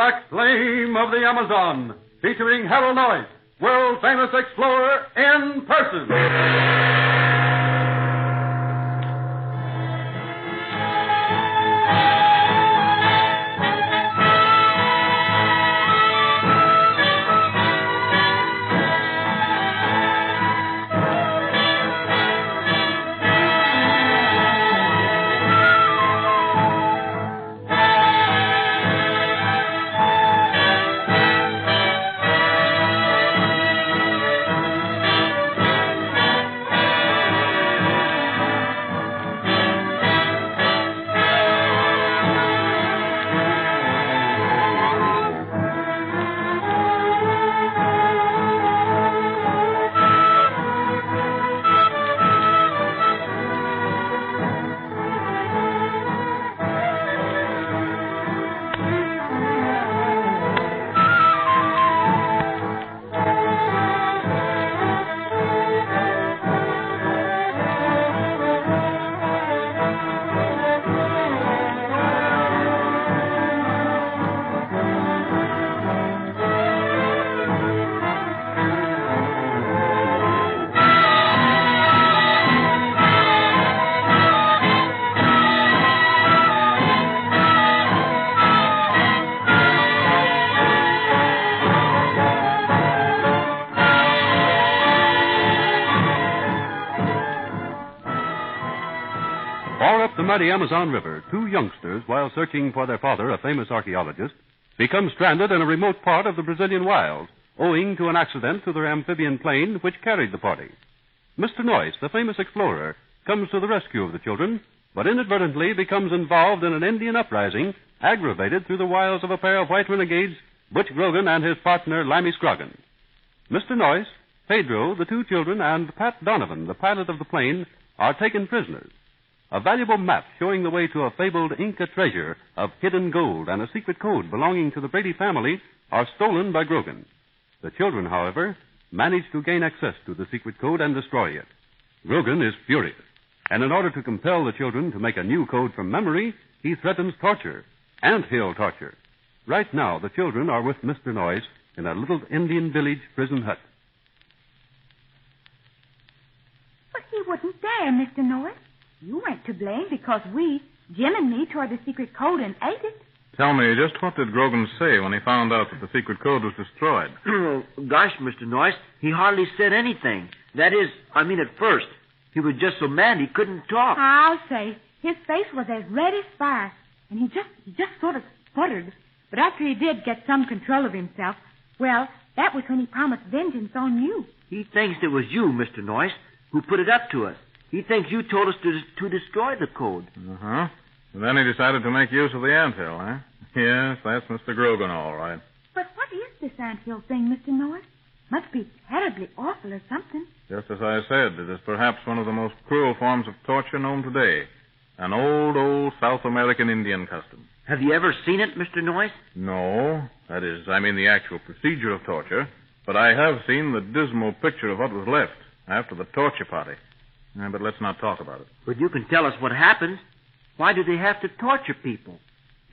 Black Flame of the Amazon, featuring Harold Noyce, world-famous explorer in person. Far up the mighty Amazon River, two youngsters, while searching for their father, a famous archaeologist, become stranded in a remote part of the Brazilian wilds, owing to an accident to their amphibian plane which carried the party. Mr. Noyce, the famous explorer, comes to the rescue of the children, but inadvertently becomes involved in an Indian uprising, aggravated through the wiles of a pair of white renegades, Butch Grogan and his partner, Limey Scroggin. Mr. Noyce, Pedro, the two children, and Pat Donovan, the pilot of the plane, are taken prisoners. A valuable map showing the way to a fabled Inca treasure of hidden gold and a secret code belonging to the Brady family are stolen by Grogan. The children, however, manage to gain access to the secret code and destroy it. Grogan is furious, and in order to compel the children to make a new code from memory, he threatens torture, anthill torture. Right now, the children are with Mr. Noyce in a little Indian village prison hut. But he wouldn't dare, Mr. Noyce. You weren't to blame because we, Jim and me, tore the secret code and ate it. Tell me, just what did Grogan say when he found out that the secret code was destroyed? Gosh, Mr. Noyce, he hardly said anything. That is, at first. He was just so mad he couldn't talk. I'll say, his face was as red as fire, and he just sort of sputtered. But after he did get some control of himself, well, that was when he promised vengeance on you. He thinks it was you, Mr. Noyce, who put it up to us. He thinks you told us to destroy the code. Uh-huh. And then he decided to make use of the anthill, huh? Yes, that's Mr. Grogan, all right. But what is this anthill thing, Mr. Noyce? Must be terribly awful or something. Just as I said, it is perhaps one of the most cruel forms of torture known today. An old South American Indian custom. Have you ever seen it, Mr. Noyce? No. That is, the actual procedure of torture. But I have seen the dismal picture of what was left after the torture party. But let's not talk about it. But you can tell us what happens. Why do they have to torture people?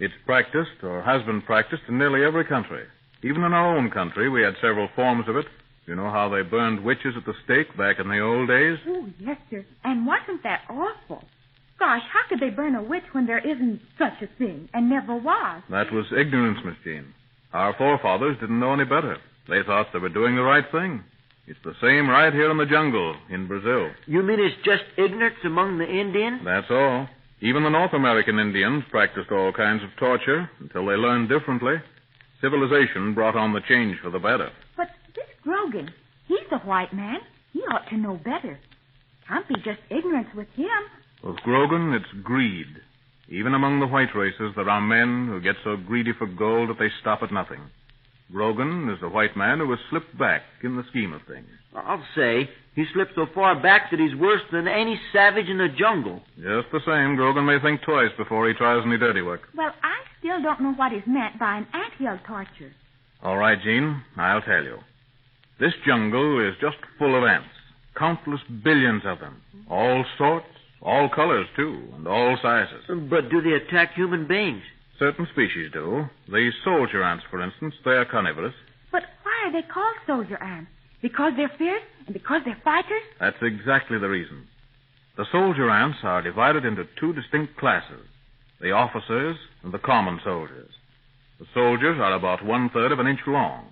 It's practiced, or has been practiced, in nearly every country. Even in our own country, we had several forms of it. You know how they burned witches at the stake back in the old days? Oh, yes, sir. And wasn't that awful? Gosh, how could they burn a witch when there isn't such a thing, and never was? That was ignorance, Miss Jean. Our forefathers didn't know any better. They thought they were doing the right thing. It's the same right here in the jungle in Brazil. You mean it's just ignorance among the Indians? That's all. Even the North American Indians practiced all kinds of torture until they learned differently. Civilization brought on the change for the better. But this Grogan, he's a white man. He ought to know better. Can't be just ignorance with him. With Grogan, it's greed. Even among the white races, there are men who get so greedy for gold that they stop at nothing. Grogan is a white man who has slipped back in the scheme of things. I'll say he slipped so far back that he's worse than any savage in the jungle. Just the same, Grogan may think twice before he tries any dirty work. Well, I still don't know what is meant by an anthill torture. All right, Jean, I'll tell you. This jungle is just full of ants. Countless billions of them. All sorts, all colors, too, and all sizes. But do they attack human beings? Certain species do. The soldier ants, for instance, they're carnivorous. But why are they called soldier ants? Because they're fierce and because they're fighters? That's exactly the reason. The soldier ants are divided into two distinct classes, the officers and the common soldiers. The soldiers are about 1/3 of an inch long,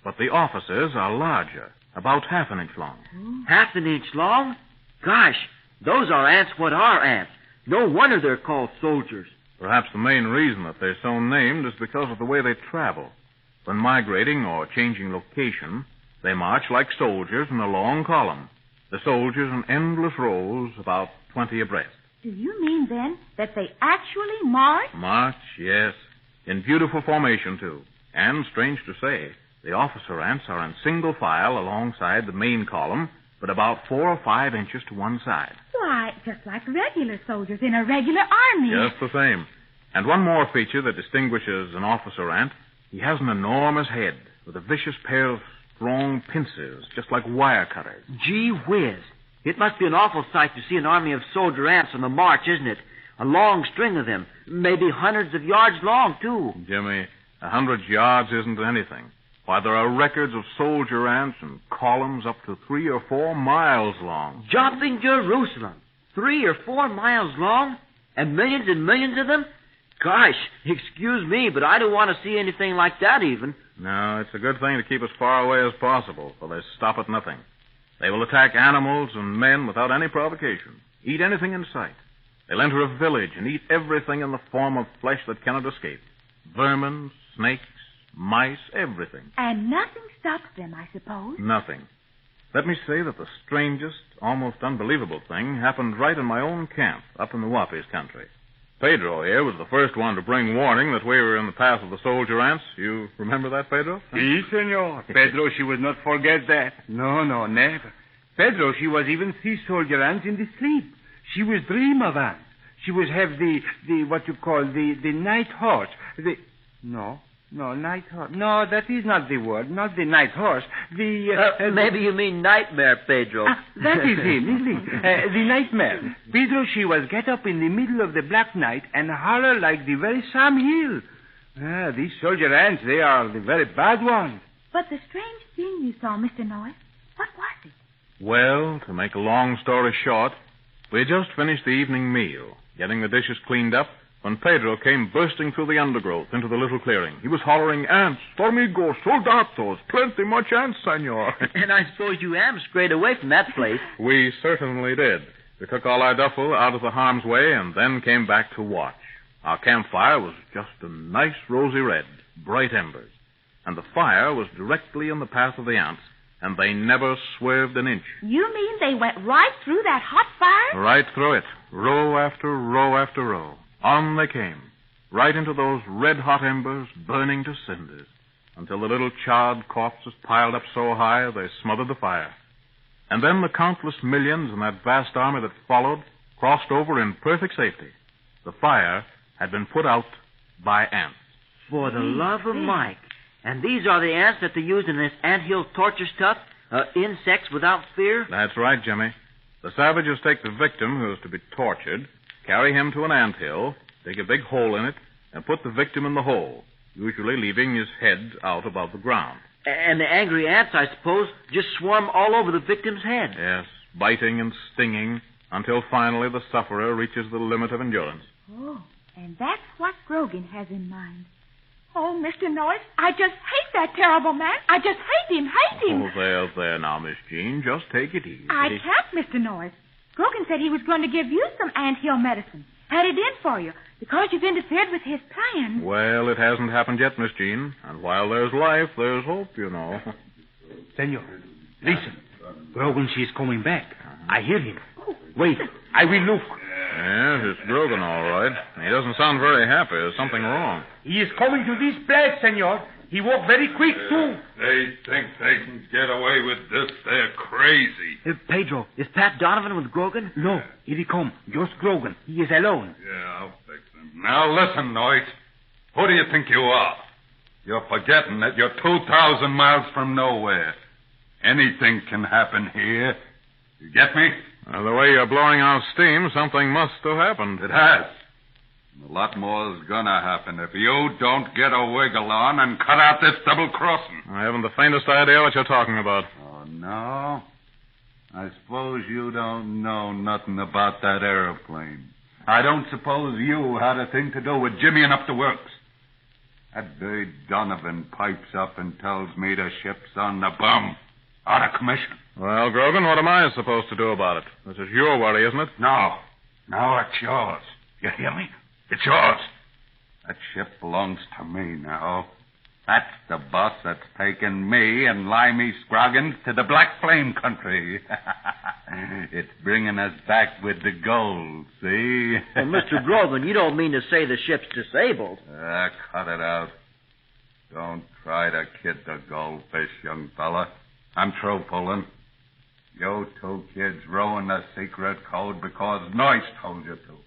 but the officers are larger, about half an inch long. Half an inch long? Gosh, those are ants what are ants. No wonder they're called soldiers. Perhaps the main reason that they're so named is because of the way they travel. When migrating or changing location, they march like soldiers in a long column. The soldiers in endless rows, about 20 abreast. Do you mean, then, that they actually march? March, yes. In beautiful formation, too. And, strange to say, the officer ants are in single file alongside the main column, but about 4 or 5 inches to one side. Why, just like regular soldiers in a regular army. Just the same. And one more feature that distinguishes an officer ant, he has an enormous head with a vicious pair of strong pincers, just like wire cutters. Gee whiz. It must be an awful sight to see an army of soldier ants on the march, isn't it? A long string of them, maybe hundreds of yards long, too. Jimmy, 100 yards isn't anything. Why, there are records of soldier ants in columns up to 3 or 4 miles long. Jumping Jerusalem. 3 or 4 miles long? And millions of them? Gosh, excuse me, but I don't want to see anything like that even. No, it's a good thing to keep as far away as possible, for they stop at nothing. They will attack animals and men without any provocation. Eat anything in sight. They'll enter a village and eat everything in the form of flesh that cannot escape. Vermin, snakes, mice, everything. And nothing stops them, I suppose. Nothing. Let me say that the strangest, almost unbelievable thing happened right in my own camp up in the Wapis country. Pedro here was the first one to bring warning that we were in the path of the soldier ants. You remember that, Pedro? Si, senor. Pedro, she would not forget that. No, never. Pedro, she was even see soldier ants in the sleep. She was dream of ants. She was have the what you call the night horse. No, night horse. No, that is not the word. Not the night horse. Maybe you mean nightmare, Pedro. That is him, isn't it? The nightmare. Pedro, she was get up in the middle of the black night and holler like the very Sam Hill. These soldier ants, they are the very bad ones. But the strange thing you saw, Mr. Noyes, what was it? Well, to make a long story short, we had just finished the evening meal, getting the dishes cleaned up, when Pedro came bursting through the undergrowth into the little clearing. He was hollering, "Ants, dormigo, soldados, plenty much ants, senor." And I suppose you am straight away from that place. We certainly did. We took all our duffel out of the harm's way and then came back to watch. Our campfire was just a nice rosy red, bright embers. And the fire was directly in the path of the ants, and they never swerved an inch. You mean they went right through that hot fire? Right through it, row after row after row. On they came, right into those red-hot embers burning to cinders, until the little charred corpses piled up so high they smothered the fire. And then the countless millions in that vast army that followed crossed over in perfect safety. The fire had been put out by ants. For the love of Mike. And these are the ants that they use in this anthill torture stuff? Insects without fear? That's right, Jimmy. The savages take the victim who is to be tortured, carry him to an anthill, dig a big hole in it, and put the victim in the hole, usually leaving his head out above the ground. And the angry ants, I suppose, just swarm all over the victim's head. Yes, biting and stinging, until finally the sufferer reaches the limit of endurance. Oh, and that's what Grogan has in mind. Oh, Mr. Noyes, I just hate that terrible man. I just hate him. Oh, there now, Miss Jean. Just take it easy. I can't, Mr. Noyes. Grogan said he was going to give you some anthill medicine. Had it in for you, because you've interfered with his plan. Well, it hasn't happened yet, Miss Jean. And while there's life, there's hope, you know. Senor, listen. Grogan, she's coming back. I hear him. Wait, I will look. Yes, it's Grogan, all right. He doesn't sound very happy. There's something wrong. He is coming to this place, senor. He walked very quick, too. They think they can get away with this. They're crazy. Pedro, is Pat Donovan with Grogan? No, here he come. Just Grogan. He is alone. Yeah, I'll fix him. Now, listen, Noyes. Who do you think you are? You're forgetting that you're 2,000 miles from nowhere. Anything can happen here. You get me? The way you're blowing out steam, something must have happened. It has. A lot more's gonna happen if you don't get a wiggle on and cut out this double crossing. I haven't the faintest idea what you're talking about. Oh, no? I suppose you don't know nothing about that airplane. I don't suppose you had a thing to do with jimmying up the works. That Bird Donovan pipes up and tells me the ship's on the bum. Out of commission. Well, Grogan, what am I supposed to do about it? This is your worry, isn't it? No. No, it's yours. You hear me? It's yours. That ship belongs to me now. That's the boss that's taken me and Limey Scroggins to the Black Flame country. It's bringing us back with the gold, see? Well, Mr. Grogan, you don't mean to say the ship's disabled. Cut it out. Don't try to kid the goldfish, young fella. I'm through pulling. You two kids rowing the secret code because Noyce told you to.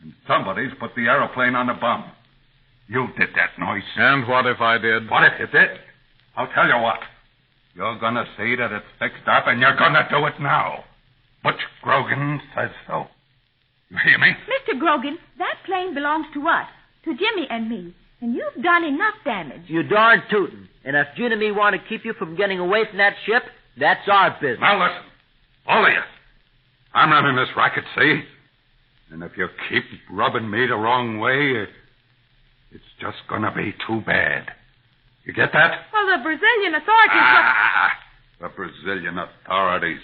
And somebody's put the aeroplane on the bum. You did that, Noyce. And what if I did? What if you did? I'll tell you what. You're going to see that it's fixed up, and you're going to do it now. Butch Grogan says so. You hear me? Mr. Grogan, that plane belongs to us, to Jimmy and me, and you've done enough damage. You darn tootin'. And if Jim and me want to keep you from getting away from that ship, that's our business. Now listen, all of you. I'm running this racket, see? And if you keep rubbing me the wrong way, it's just going to be too bad. You get that? Well, the Brazilian authorities... The Brazilian authorities.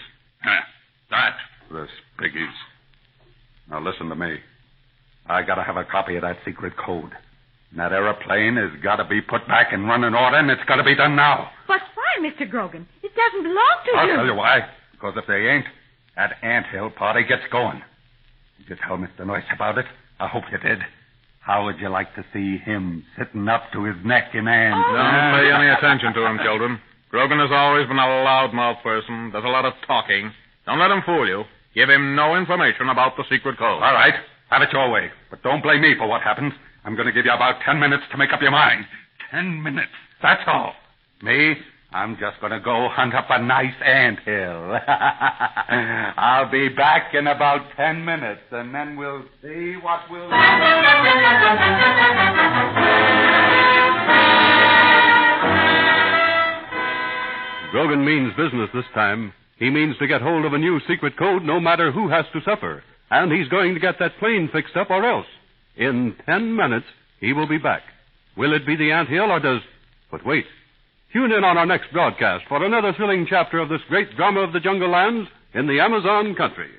That for the spiggies. Now listen to me. I got to have a copy of that secret code. And that aeroplane has got to be put back in running order, and it's got to be done now. But why, Mr. Grogan? It doesn't belong to I'll you. tell you why. Because if they ain't, that anthill party gets going. Did you tell Mr. Noyce about it? I hope you did. How would you like to see him sitting up to his neck in hand? Oh. Don't pay any attention to him, children. Grogan has always been a loudmouth person. Does a lot of talking. Don't let him fool you. Give him no information about the secret code. All right. Have it your way. But don't blame me for what happens. I'm going to give you about 10 minutes to make up your mind. 10 minutes. That's all. Me, I'm just going to go hunt up a nice anthill. I'll be back in about 10 minutes, and then we'll see what we'll do. Grogan means business this time. He means to get hold of a new secret code no matter who has to suffer. And he's going to get that plane fixed up or else. In 10 minutes, he will be back. Will it be the anthill or does... But wait. Tune in on our next broadcast for another thrilling chapter of this great drama of the jungle lands in the Amazon country.